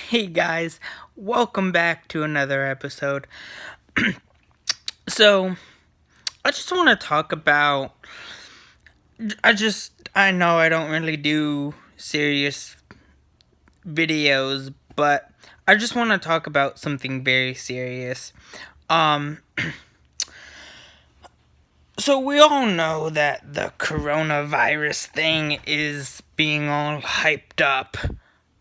Hey guys, welcome back to another episode. So, I just want to talk about. I know I don't really do serious videos, but I just want to talk about something very serious. Um, so we all know that the coronavirus thing is being all hyped up,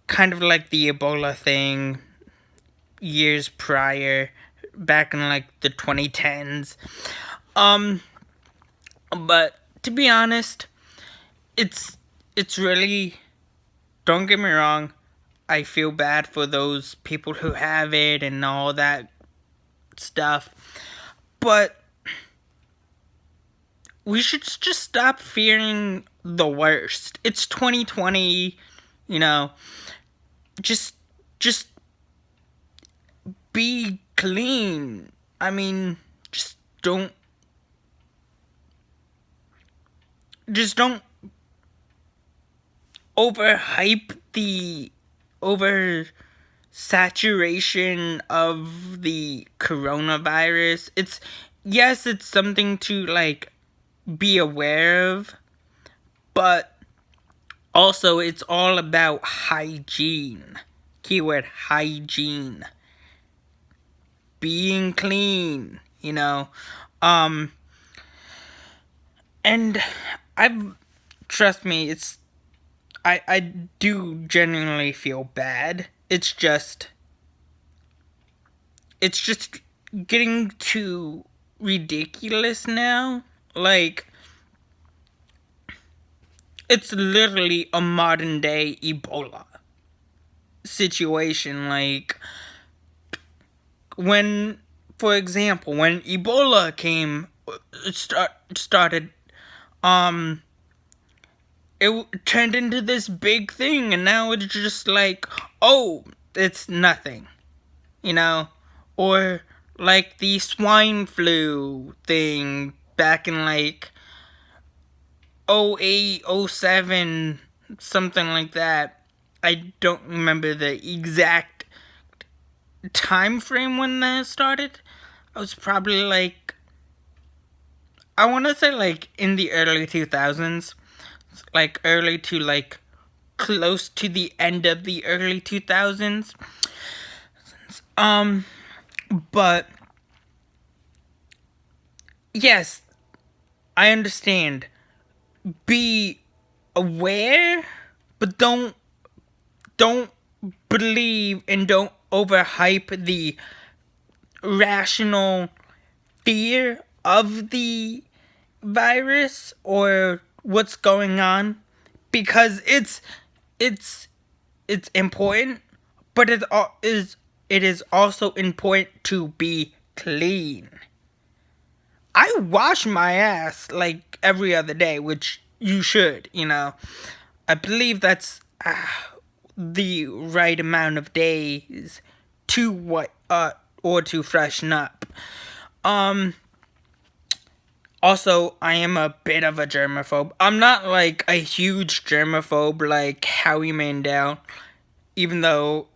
kind of like the Ebola thing years prior, back in like the 2010s. Um, but to be honest, it's it's really, don't get me wrong, I feel bad for those people who have it and all that stuff. But we should just stop fearing the worst. It's 2020, you know. Just just be clean. I mean, don't don't overhype the over saturation of the coronavirus. It's something to like be aware of, but also it's all about hygiene. Keyword hygiene. Being clean, you know. Um and I've trust me, I do genuinely feel bad. It's just getting too ridiculous now. Like, it's literally a modern day Ebola situation. Like, when, for example, when Ebola started, um, it turned into this big thing, and now it's just like, oh, it's nothing, you know? Or like the swine flu thing back in like 08, 07, something like that. I don't remember the exact time frame when that started. I was probably like, I want to say like in the early 2000s, like early to like close to the end of the early 2000s. Um, but yes, I understand. Be aware, but don't believe and don't overhype the rational fear of the virus or what's going on, because it's it's important, but it is also important to be clean. I wash my ass like every other day, which you should, you know. I believe that's the right amount of days to or to freshen up. Um Also, I am a bit of a germaphobe. I'm not like a huge germaphobe like Howie Mandel, even though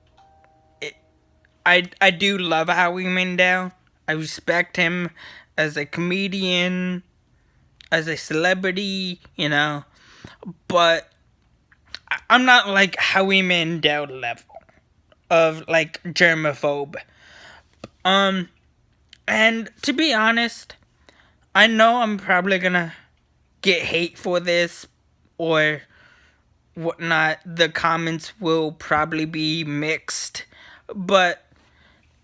I do love Howie Mandel. I respect him as a comedian, as a celebrity, you know. But I'm not like Howie Mandel level of like germaphobe. Um, and to be honest, I know I'm probably gonna get hate for this or whatnot. The comments will probably be mixed, but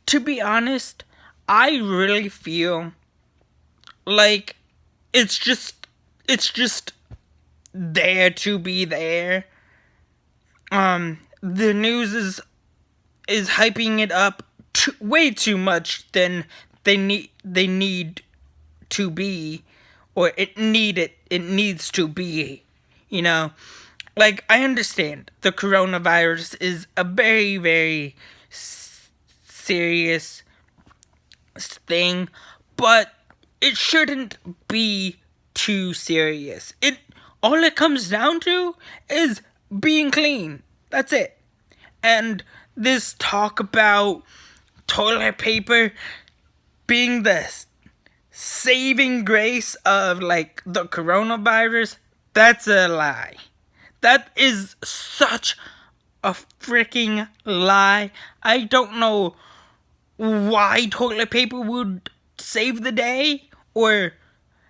to be honest, I really feel like it's just it's just there to be there. The news is hyping it up way too much than they need to be, or it needs to be, you know. Like, I understand the coronavirus is a very very serious thing, but it shouldn't be too serious. It comes down to is being clean. That's it. And this talk about toilet paper being the saving grace of like the coronavirus, that's a lie. That is such a freaking lie. I don't know why toilet paper would save the day or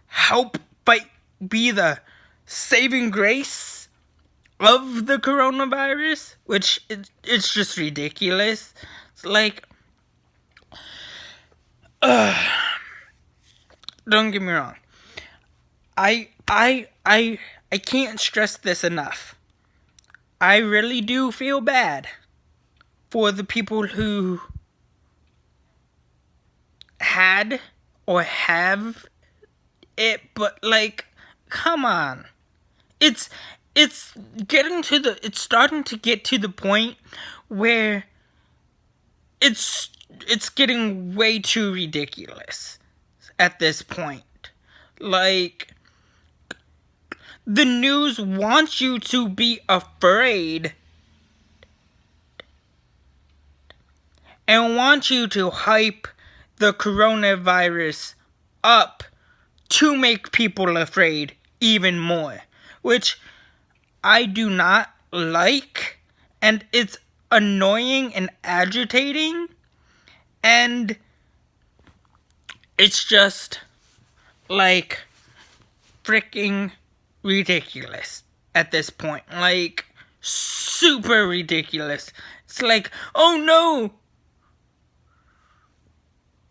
help be the saving grace of the coronavirus, which it's just ridiculous. It's like, don't get me wrong. I can't stress this enough. I really do feel bad for the people who had or have it, but like, come on. It's starting to get to the point where it's getting way too ridiculous at this point. Like, the news wants you to be afraid and wants you to hype the coronavirus up to make people afraid even more, which I do not like, and it's annoying and agitating, and it's just like freaking ridiculous at this point. Like, super ridiculous. It's like, oh no,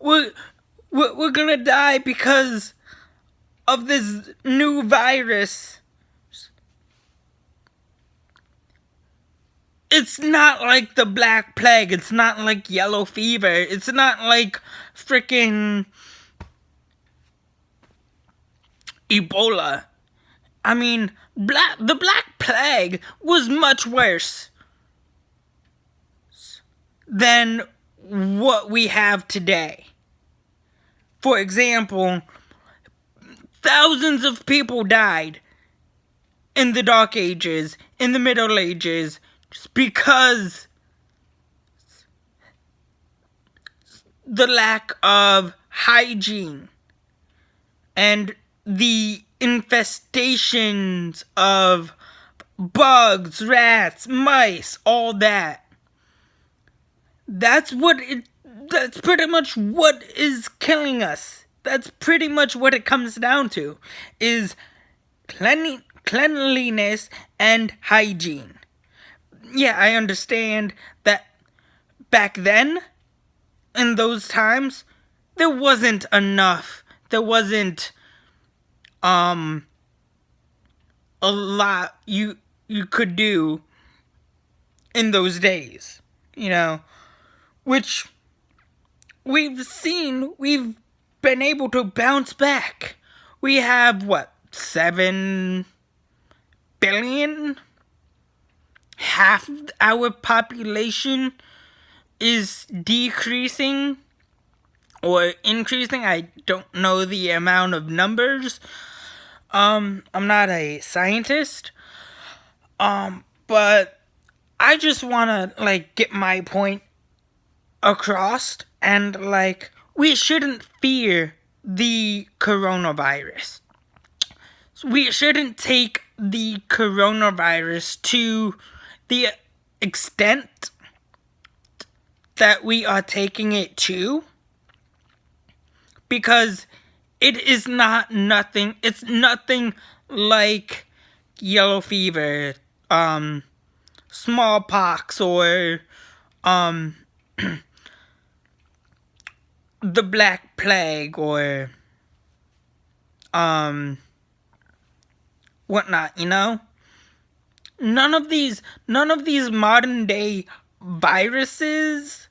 we're gonna die because of this new virus. It's not like the Black Plague. It's not like yellow fever. It's not like freaking Ebola. I mean, the Black Plague was much worse than what we have today. For example, thousands of people died in the Dark Ages, in the Middle Ages, just because the lack of hygiene and the infestations of bugs, rats, mice, all that. That's pretty much what is killing us. That's pretty much what it comes down to, is cleanliness and hygiene. Yeah, I understand that back then, in those times, there wasn't enough. There wasn't a lot you could do in those days, you know, which we've been able to bounce back. We have, 7 billion? Half our population is decreasing or increasing. I don't know the amount of numbers. I'm not a scientist. But I just want to, get my point across, and, we shouldn't fear the coronavirus. We shouldn't take the coronavirus to the extent that we are taking it to, because it is nothing. It's nothing like yellow fever, smallpox, or the Black Plague, or whatnot, you know? None of these modern day viruses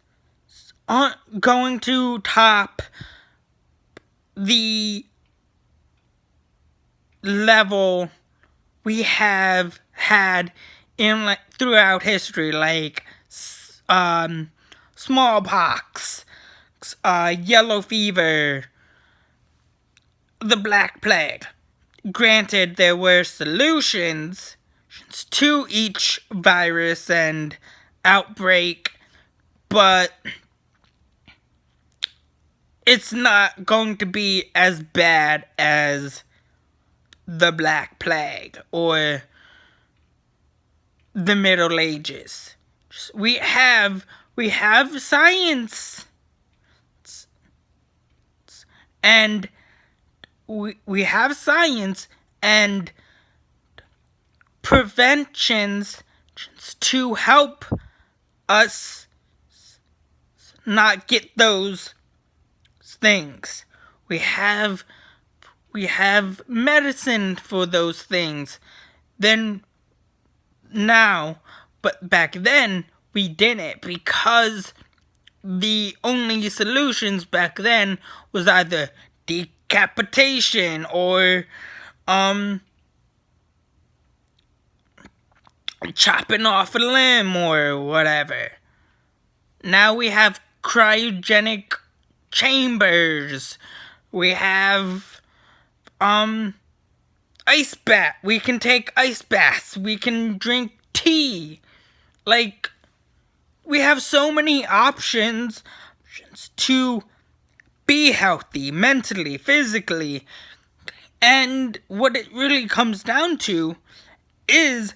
aren't going to top the level we have had in throughout history, like smallpox, yellow fever, the Black Plague. Granted, there were solutions to each virus and outbreak, but it's not going to be as bad as the Black Plague or the Middle Ages. We have science, and we have science and preventions to help us not get those things. We have medicine for those things. Then now, but back then we didn't, because the only solutions back then was either decapitation or chopping off a limb or whatever. Now we have cryogenic chambers. We have ice bath. We can take ice baths. We can drink tea. Like, we have so many options to be healthy mentally, physically. And what it really comes down to is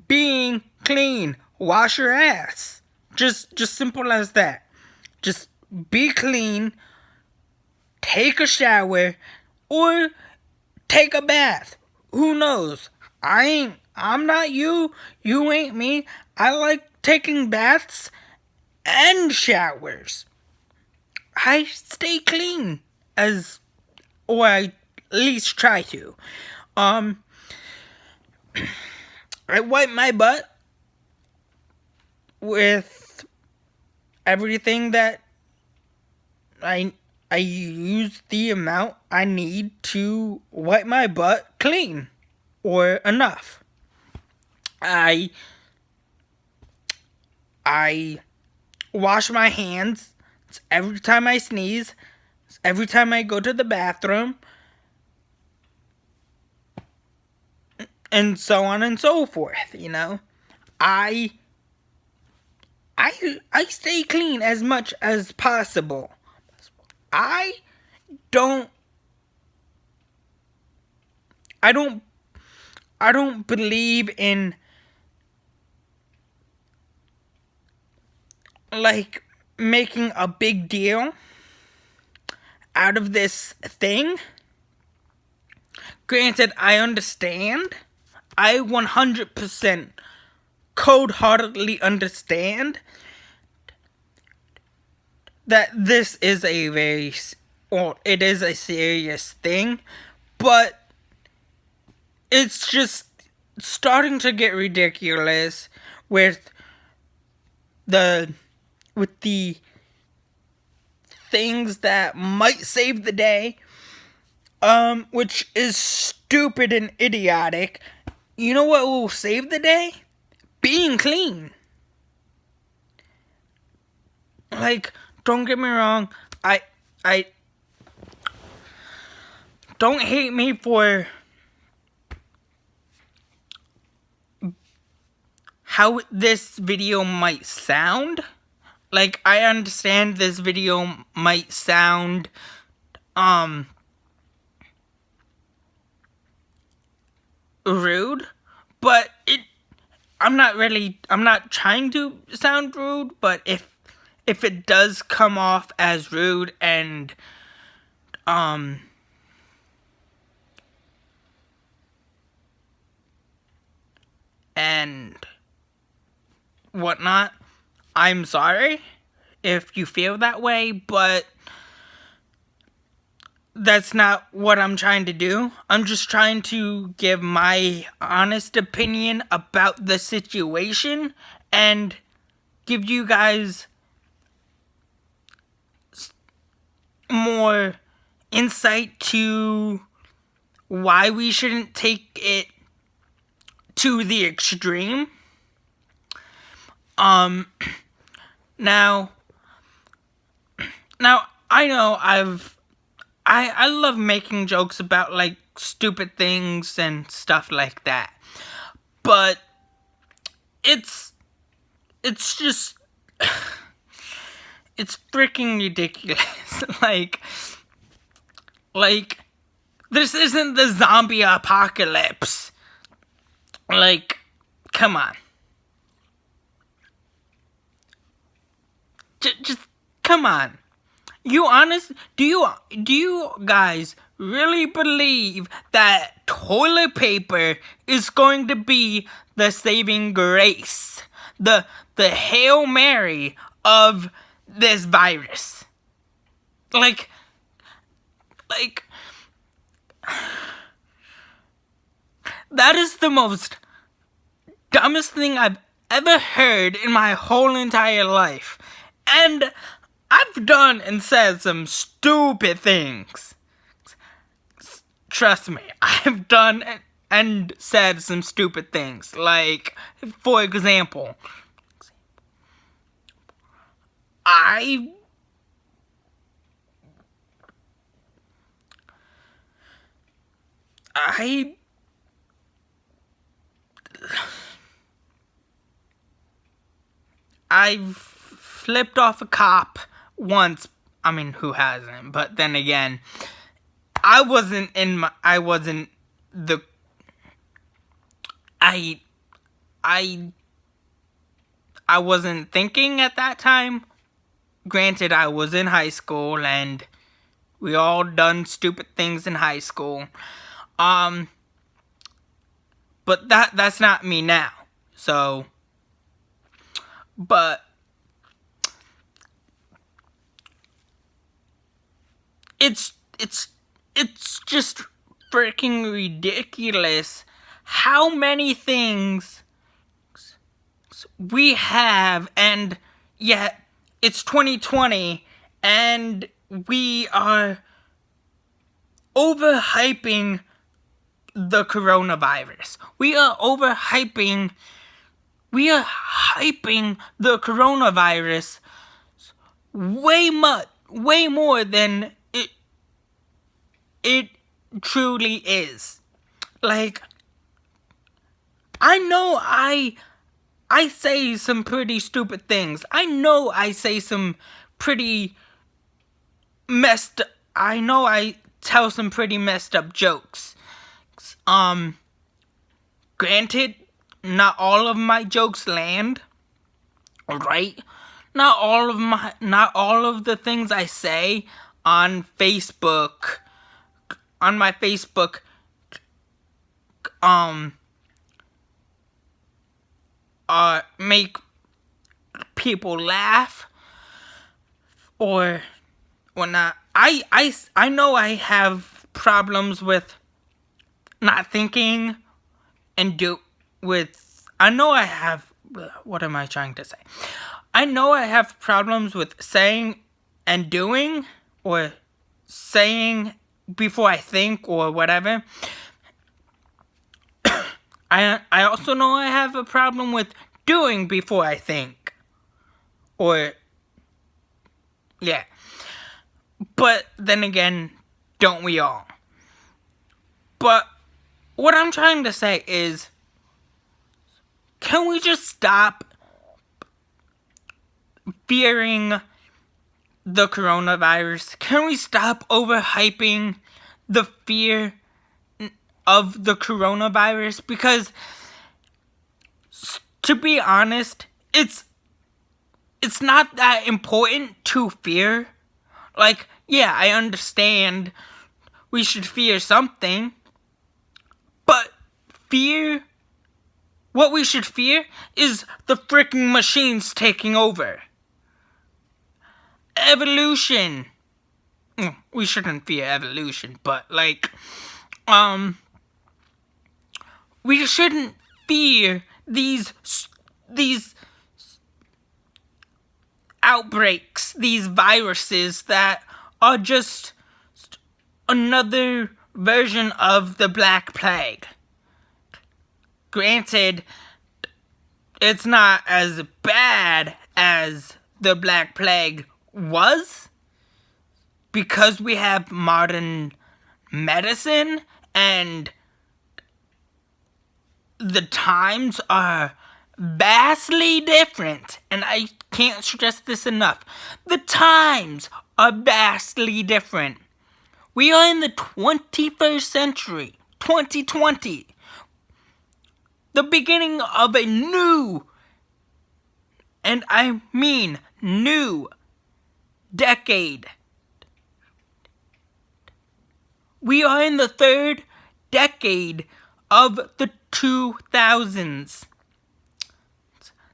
being clean. Wash your ass. Just simple as that. Just be clean. Take a shower or take a bath. Who knows? I'm not you. You ain't me. I like taking baths and showers. I stay clean, or I at least try to. I wipe my butt with everything that I use the amount I need to wipe my butt clean, or enough. I wash my hands every time I sneeze, every time I go to the bathroom, and so on and so forth, you know. I stay clean as much as possible. I don't believe in, like, making a big deal out of this thing. Granted, I understand. I 100% cold-heartedly understand that this is it is a serious thing, but it's just starting to get ridiculous with the things that might save the day, which is stupid and idiotic. You know what will save the day? Being clean. Like, don't get me wrong, I don't hate me for how this video might sound. Like, I understand this video might sound rude, but I'm not trying to sound rude, but if it does come off as rude and whatnot, I'm sorry if you feel that way, but that's not what I'm trying to do. I'm just trying to give my honest opinion about the situation and give you guys more insight to why we shouldn't take it to the extreme. Now I know I love making jokes about, like, stupid things and stuff like that, but it's just it's freaking ridiculous. like, this isn't the zombie apocalypse. Like, come on. Just come on. Do you guys really believe that toilet paper is going to be the saving grace? The Hail Mary of this virus? Like that is the most dumbest thing I've ever heard in my whole entire life. And I've done and said some stupid things. Trust me, I've done and said some stupid things. Like, for example, I I've flipped off a cop once. I mean, who hasn't? But then again, I wasn't thinking at that time. Granted, I was in high school and we all done stupid things in high school. But that's not me now. So, but it's just freaking ridiculous how many things we have, and yet it's 2020 and we are overhyping the coronavirus. We are hyping the coronavirus way more than it truly is. Like, I know I say some pretty stupid things. I know I say some pretty I tell some pretty messed up jokes. Granted, not all of my jokes land, right? Not all of the things I say on Facebook, on my Facebook, make people laugh or whatnot. I know I have problems with not thinking and what am I trying to say? I know I have problems with saying and doing, or saying before I think, or whatever. I also know I have a problem with doing before I think. Or, yeah. But then again, don't we all? But what I'm trying to say is, can we just stop fearing the coronavirus? Can we stop overhyping the fear of the coronavirus? Because, to be honest, it's not that important to fear. Like, yeah, I understand we should fear something, but what we should fear is the freaking machines taking over. Evolution. We shouldn't fear evolution, but we shouldn't fear these outbreaks, these viruses that are just another version of the Black Plague. Granted, it's not as bad as the Black Plague was, because we have modern medicine and the times are vastly different, and I can't stress this enough. The times are vastly different. We are in the 21st century, 2020, the beginning of a new, and I mean new, decade. We are in the third decade of the 2000s.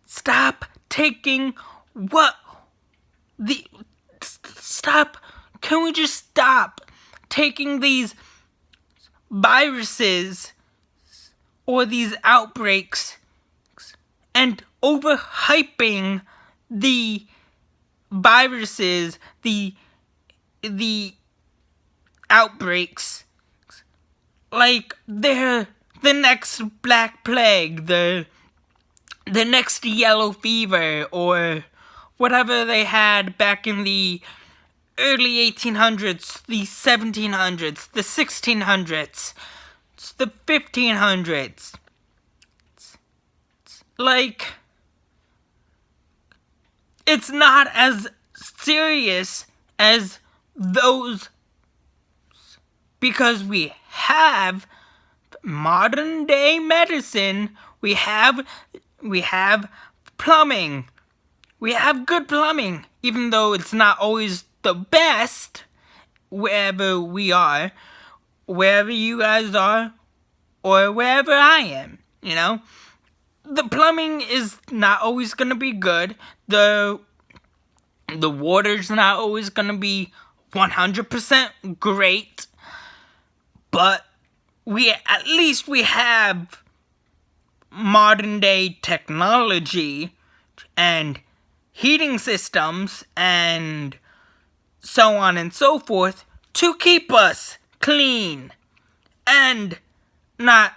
Stop taking stop. Can we just stop taking these viruses or these outbreaks and overhyping the viruses, the outbreaks, like they're the next Black Plague, the next yellow fever, or whatever they had back in the early 1800s, the 1700s, the 1600s, the 1500s. Like, it's not as serious as those, because we have modern day medicine. We have plumbing. We have good plumbing, even though it's not always the best wherever we are, wherever you guys are, or wherever I am, you know? The plumbing is not always gonna be good. The water's not always gonna be 100% great. But at least we have modern day technology and heating systems and so on and so forth to keep us clean and not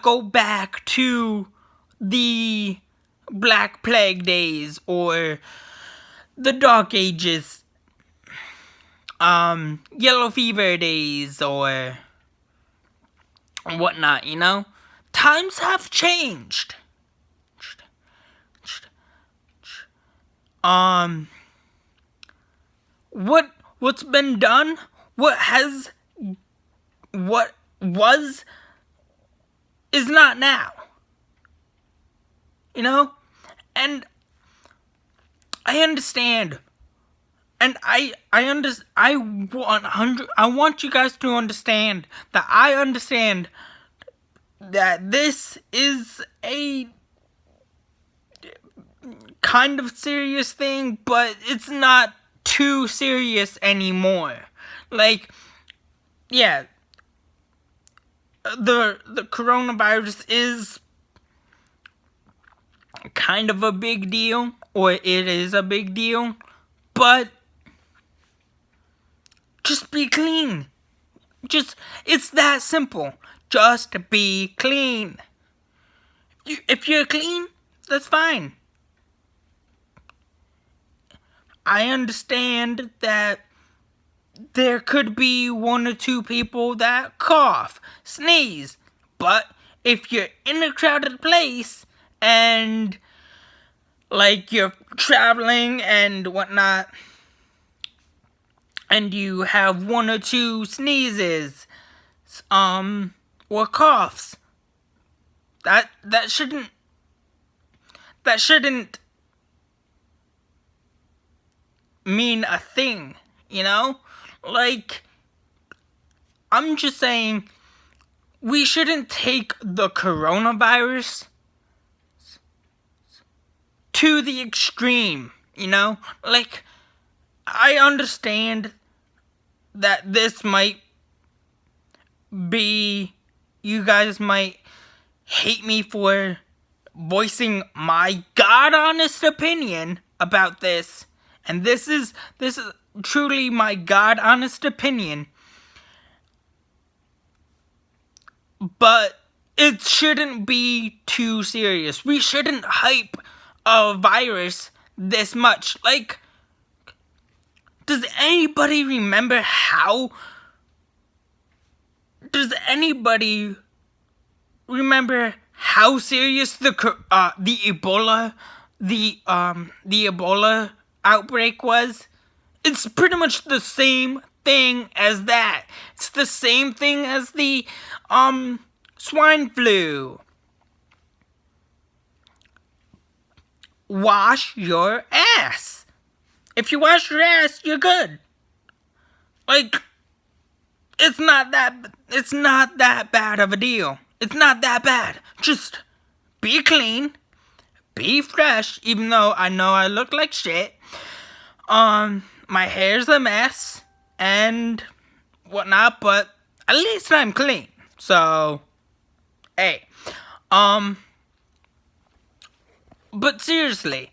go back to the Black Plague days or the Dark Ages, yellow fever days, or whatnot, you know? Times have changed. What's been done, what was, is not now. You know? And I understand. And I want you guys to understand that I understand that this is a kind of serious thing, but it's not too serious anymore. Like, yeah, the coronavirus is kind of a big deal, or it is a big deal, but just be clean. It's that simple. Just be clean. If you're clean, that's fine. I understand that there could be one or two people that cough, sneeze, but if you're in a crowded place and like you're traveling and whatnot, and you have one or two sneezes, or coughs, that shouldn't mean a thing, you know? Like, I'm just saying, we shouldn't take the coronavirus to the extreme, you know? Like, I understand that this might be, you guys might hate me for voicing my God honest opinion about this, and this is truly my God honest opinion, but it shouldn't be too serious. We shouldn't hype a virus this much. Like, does anybody remember how does anybody remember how serious the Ebola outbreak was? It's pretty much the same thing as that. It's the same thing as the swine flu. Wash your ass. If you wash your ass, you're good. Like, it's not that bad of a deal. It's not that bad. Just be clean, be fresh, even though I know I look like shit. My hair's a mess and whatnot, but at least I'm clean. So, hey. But seriously,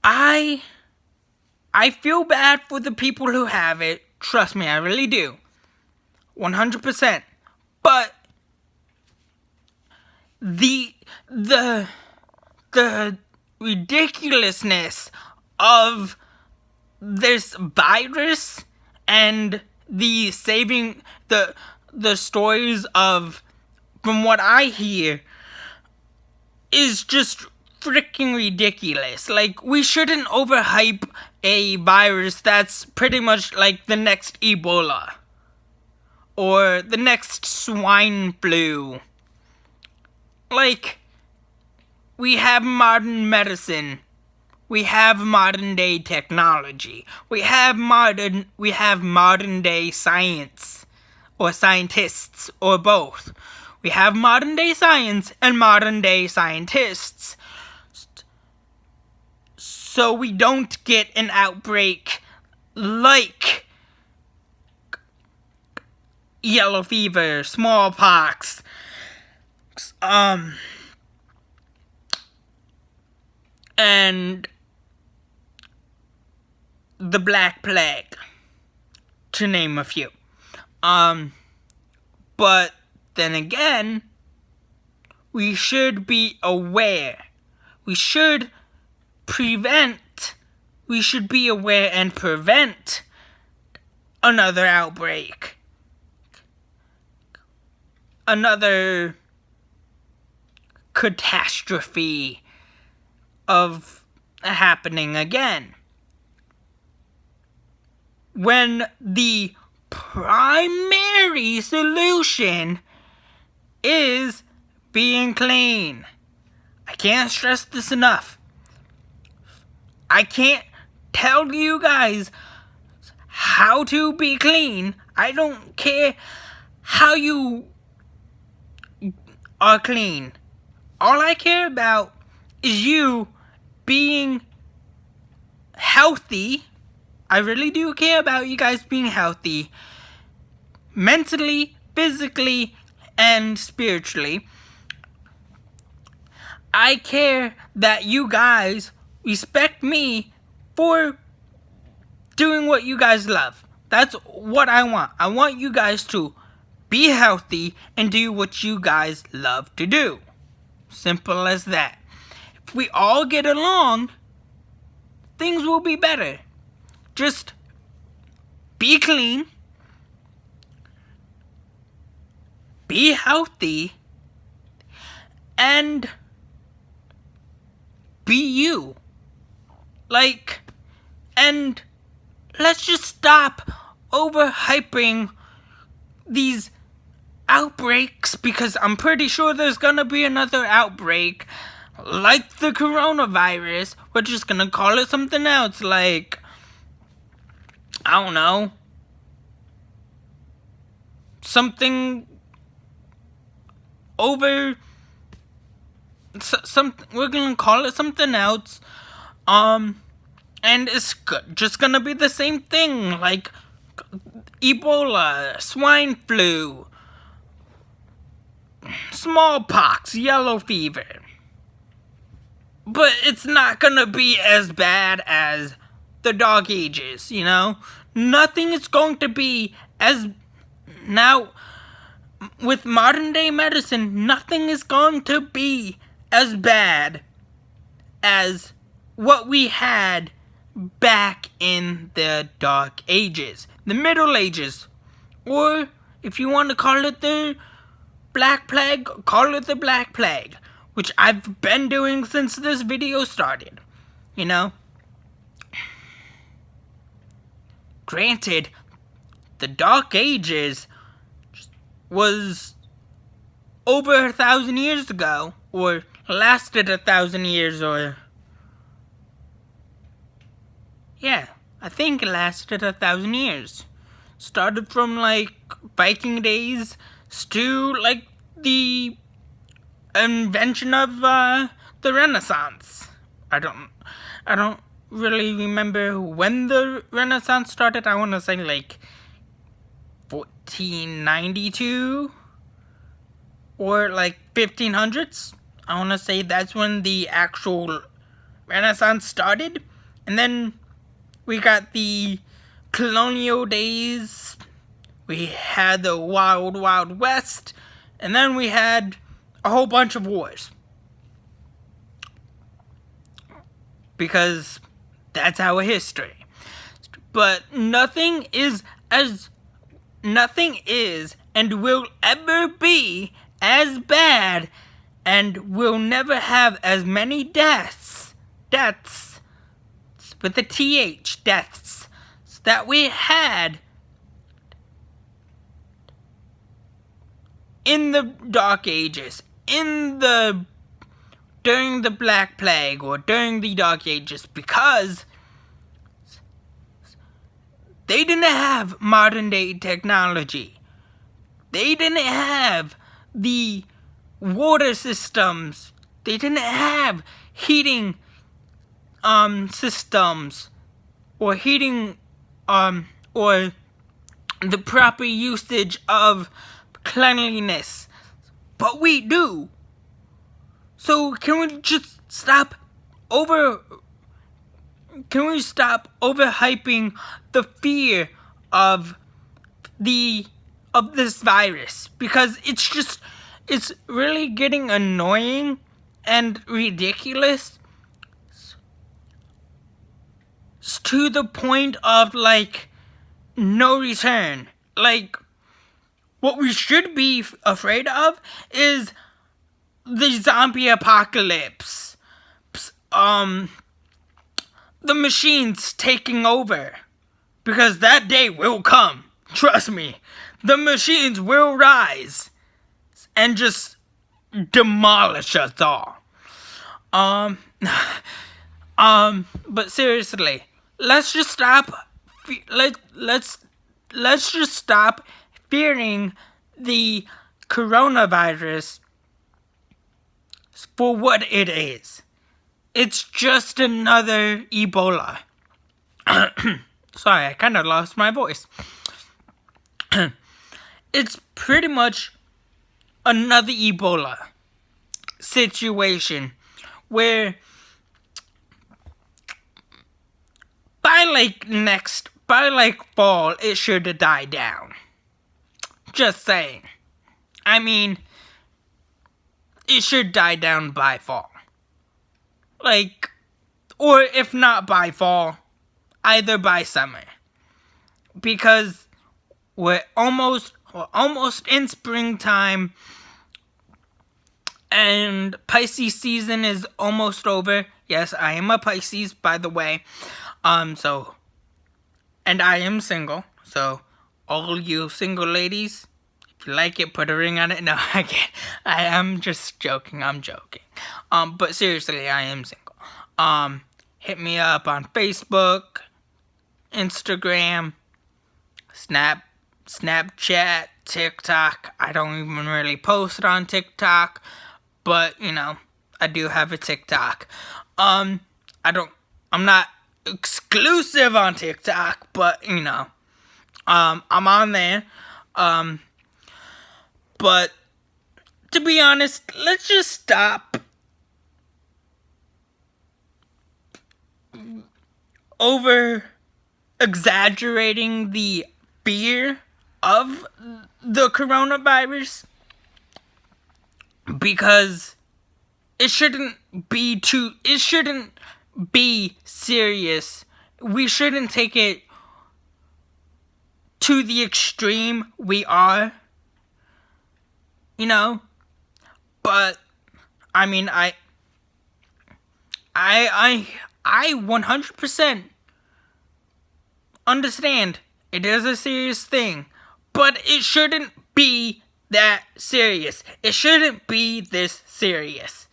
I feel bad for the people who have it. Trust me, I really do. 100%. But the ridiculousness of this virus and the stories of, from what I hear, is just freaking ridiculous. Like, we shouldn't overhype a virus that's pretty much like the next Ebola or the next swine flu. Like, we have modern medicine. We have modern day technology. We have modern day science, or scientists, or both. We have modern day science and modern day scientists. So we don't get an outbreak like yellow fever, smallpox, and the Black Plague, to name a few. But then again, we should be aware. We should be aware and prevent another outbreak. Another catastrophe of happening again. When the primary solution is being clean. I can't stress this enough. I can't tell you guys how to be clean. I don't care how you are clean. All I care about is you being healthy. I really do care about you guys being healthy. Mentally, physically, and spiritually. I care that you guys respect me for doing what you guys love. That's what I want. I want you guys to be healthy and do what you guys love to do. Simple as that. If we all get along, things will be better. Just be clean, be healthy, and be you. Like, and let's just stop overhyping these outbreaks, because I'm pretty sure there's gonna be another outbreak like the coronavirus. We're just gonna call it something else, like, I don't know, something over we're gonna call it something else, and it's just gonna be the same thing, like Ebola, swine flu, smallpox, yellow fever. But it's not gonna be as bad as the dog ages, you know? Nothing is going to be as... Now, with modern day medicine, nothing is going to be as bad as what we had back in the dark ages, the middle ages, or If you want to call it the Black Plague, call it the Black Plague, which I've been doing since this video started. You know? Granted, the Dark Ages was over 1,000 years ago, or lasted 1,000 years, or... yeah, I think it lasted 1,000 years. Started from, like, Viking days to, like, the invention of, the Renaissance. I don't really remember when the Renaissance started. I want to say, like, 1492 or like 1500s. I want to say that's when the actual Renaissance started. And then we got the colonial days. We had the Wild Wild West. And then we had a whole bunch of wars. Because that's our history. But nothing is and will ever be as bad, and will never have as many deaths with the TH, deaths, that we had in the Dark Ages, during the Black Plague, or during the Dark Ages, because they didn't have modern day technology. They didn't have the water systems. They didn't have heating systems, or heating or the proper usage of cleanliness. But we do. So can we just stop overhyping the fear of this virus? Because it's really getting annoying and ridiculous to the point of, like, no return. Like, what we should be afraid of is the zombie apocalypse. The machines taking over. Because that day will come. Trust me. The machines will rise and just demolish us all. But seriously, let's just stop fearing the coronavirus for what it is. It's just another Ebola. Sorry, I kind of lost my voice. It's pretty much another Ebola situation where by fall it should die down. Just saying. I mean, it should die down by fall. Like, or if not by fall, either by summer. Because we're almost in springtime, and Pisces season is almost over. Yes, I am a Pisces, by the way. And I am single. So, all you single ladies, if you like it, put a ring on it. No, I can't. I am just joking. I'm joking. But seriously, I am single. Hit me up on Facebook, Instagram, Snapchat, TikTok. I don't even really post on TikTok, but you know, I do have a TikTok. I'm not exclusive on TikTok, but you know, I'm on there. But to be honest, let's just stop over exaggerating the fear of the coronavirus, because it shouldn't be serious. We shouldn't take it to the extreme we are, you know. But I mean, I 100% understand it is a serious thing, but it shouldn't be that serious. It shouldn't be this serious.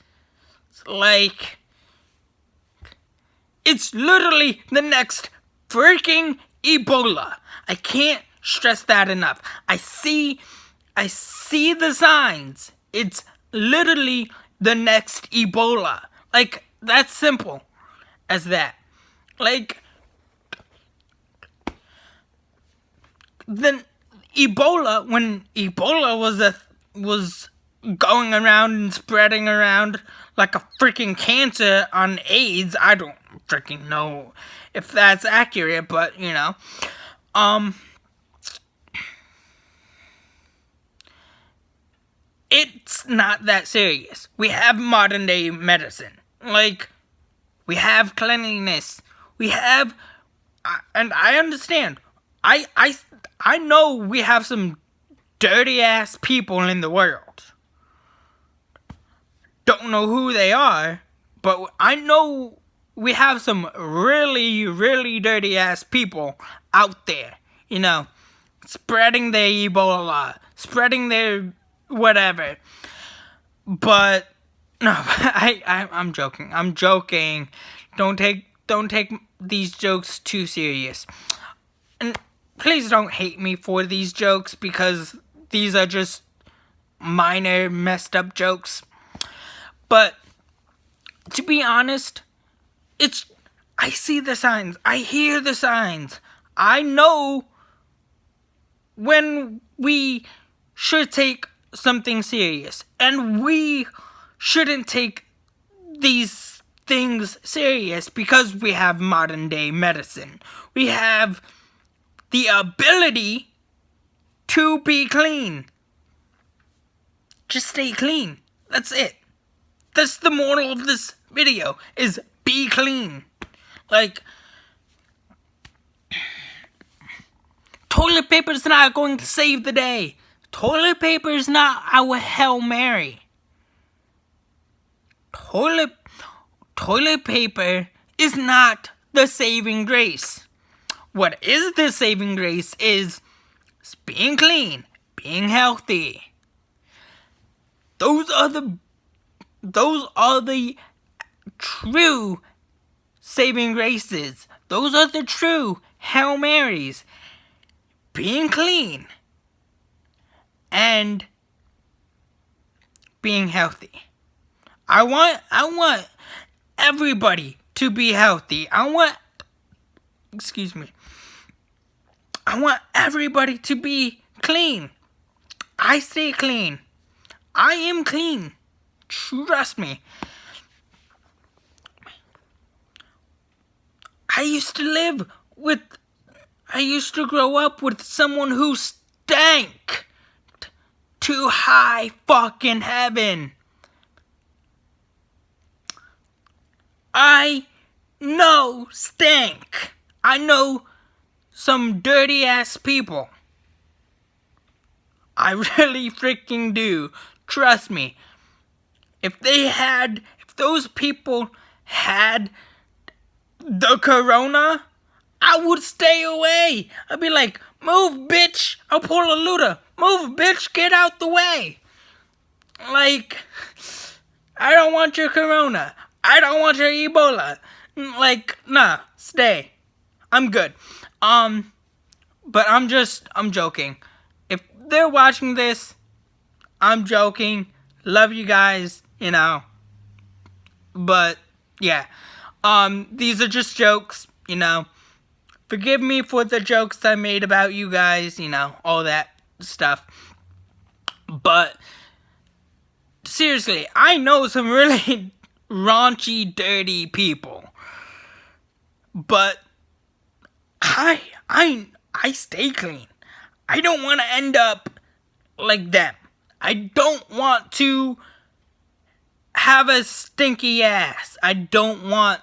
Like, it's literally the next freaking Ebola. I can't stress that enough. I see the signs. It's literally the next Ebola. Like, that's simple as that. Like, then Ebola, when Ebola was going around and spreading around like a freaking cancer on AIDS, I don't freaking know if that's accurate, but you know, it's not that serious. We have modern day medicine. Like, we have cleanliness. We have, and I understand. I know we have some dirty ass people in the world. Don't know who they are, but I know we have some really, really dirty ass people out there. You know, spreading their Ebola, spreading their whatever. But no, I'm joking. I'm joking. Don't take these jokes too serious. And please don't hate me for these jokes, because these are just minor messed up jokes. But to be honest, I see the signs. I hear the signs. I know when we should take something serious, and we shouldn't take these things serious because we have modern day medicine. We have the ability to be clean. Just stay clean. That's it. That's the moral of this video, is be clean. Like, toilet paper is not going to save the day. Toilet paper is not our Hail Mary. Toilet paper is not the saving grace. What is the saving grace is being clean, being healthy. Those are the true saving graces. Those are the true Hail Marys. Being clean and being healthy. I want everybody to be healthy. I want everybody to be clean. I stay clean. I am clean. Trust me. I used to grow up with someone who stank to high fucking heaven. I know stank. I know some dirty ass people. I really freaking do. Trust me. If those people had the corona, I would stay away. I'd be like, move, bitch. I'll pull a looter. Move, bitch. Get out the way. Like, I don't want your corona. I don't want your Ebola. Like, nah, stay. I'm good. But I'm joking. If they're watching this, I'm joking. Love you guys, you know. But, yeah. These are just jokes, you know. Forgive me for the jokes I made about you guys, you know, all that stuff. But, seriously, I know some really raunchy, dirty people. But, I stay clean. I don't want to end up like them. I don't want to have a stinky ass. I don't want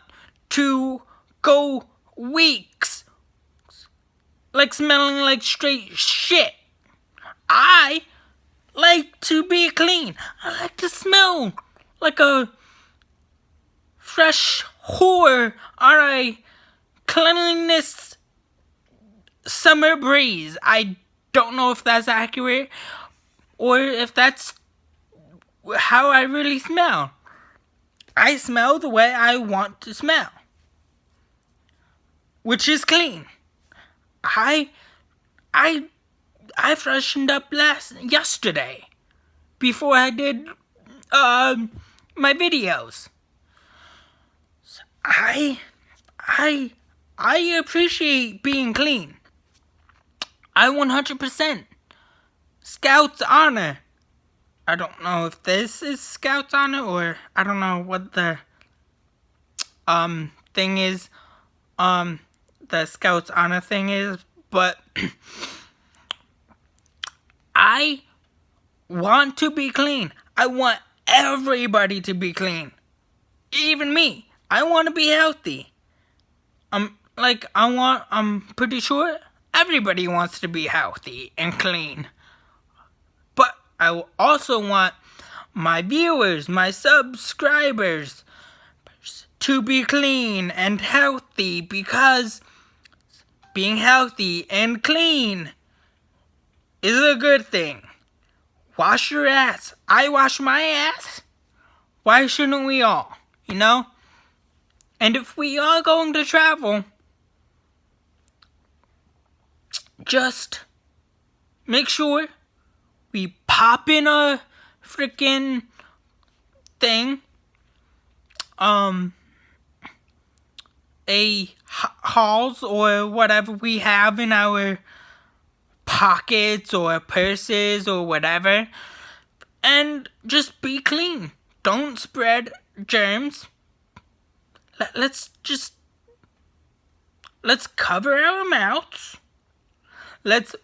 to go weeks like smelling like straight shit. I like to be clean. I like to smell like a fresh whore on a cleanliness summer breeze. I don't know if that's accurate or if that's how I really smell. I smell the way I want to smell, which is clean. I freshened up yesterday before I did my videos. I appreciate being clean. I 100% Scouts honor. I don't know if this is Scouts honor or I don't know what the thing is. The Scouts honor thing is, but I want to be clean. I want everybody to be clean. Even me. I want to be healthy. I'm pretty sure everybody wants to be healthy and clean. But I also want my viewers, my subscribers, to be clean and healthy, because being healthy and clean is a good thing. Wash your ass. I wash my ass. Why shouldn't we all? You know? And if we are going to travel, just make sure we pop in a freaking thing. A halls or whatever we have in our pockets or purses or whatever, and just be clean. Don't spread germs. Let's cover our mouths. Let's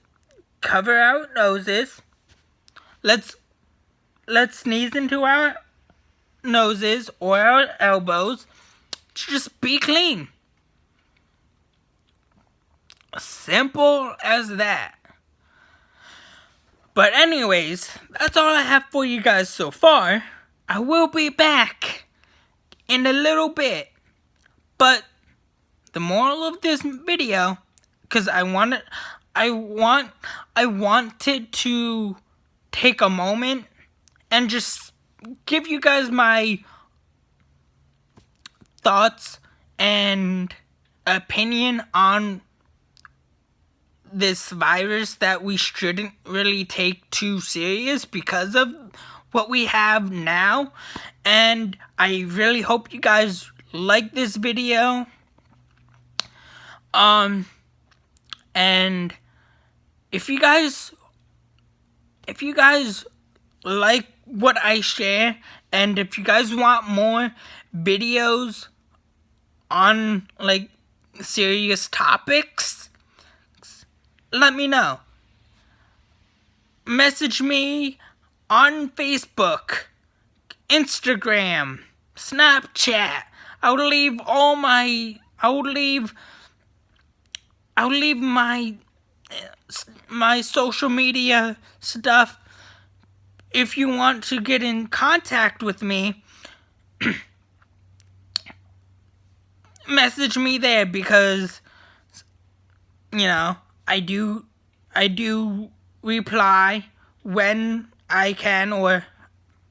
cover our noses. Let's sneeze into our noses or our elbows. Just be clean. Simple as that. But anyways, that's all I have for you guys so far. I will be back in a little bit. But the moral of this video, because I wanted to take a moment and just give you guys my thoughts and opinion on this virus that we shouldn't really take too serious because of what we have now. And I really hope you guys like this video. And if you guys like what I share, and if you guys want more videos on like serious topics, let me know. Message me on Facebook, Instagram, Snapchat. I'll leave my social media stuff. If you want to get in contact with me, message me there, because you know, I do reply when I can, or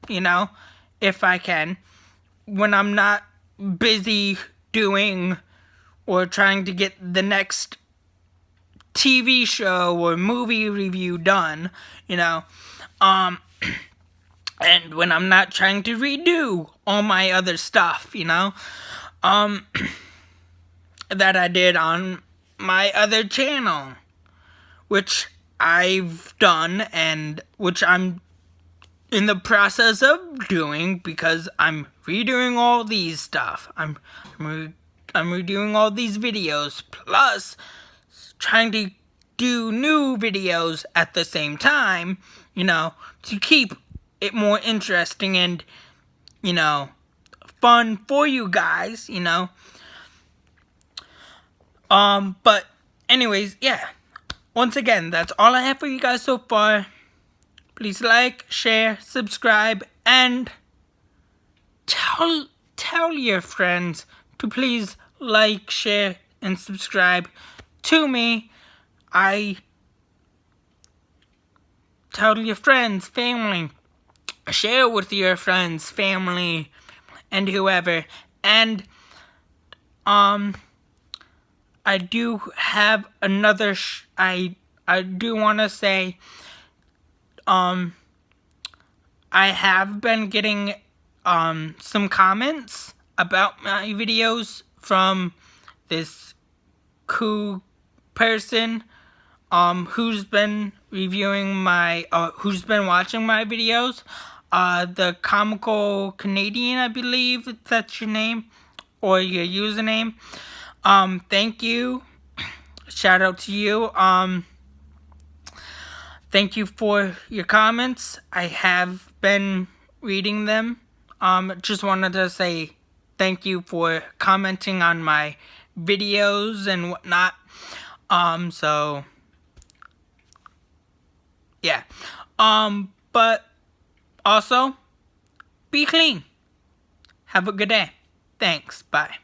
you know, if I can, when I'm not busy doing or trying to get the next TV show or movie review done, you know, and when I'm not trying to redo all my other stuff, you know, that I did on my other channel, which I've done and which I'm in the process of doing, because I'm redoing all these stuff. I'm redoing all these videos, plus trying to do new videos at the same time, you know, to keep it more interesting and, you know, fun for you guys, you know. But anyways, yeah. once again, that's all I have for you guys so far. Please like, share, subscribe, and tell your friends to please like, share, and subscribe to me. Tell your friends, family, share with your friends, family, and whoever. And I do have another. I do want to say, I have been getting some comments about my videos from this cool person who's been reviewing my who's been watching my videos, the Comical Canadian, I believe that's your name or your username. Thank you, shout out to you. Thank you for your comments. I have been reading them. Just wanted to say thank you for commenting on my videos and whatnot. So yeah. But also, be clean. Have a good day. Thanks. Bye.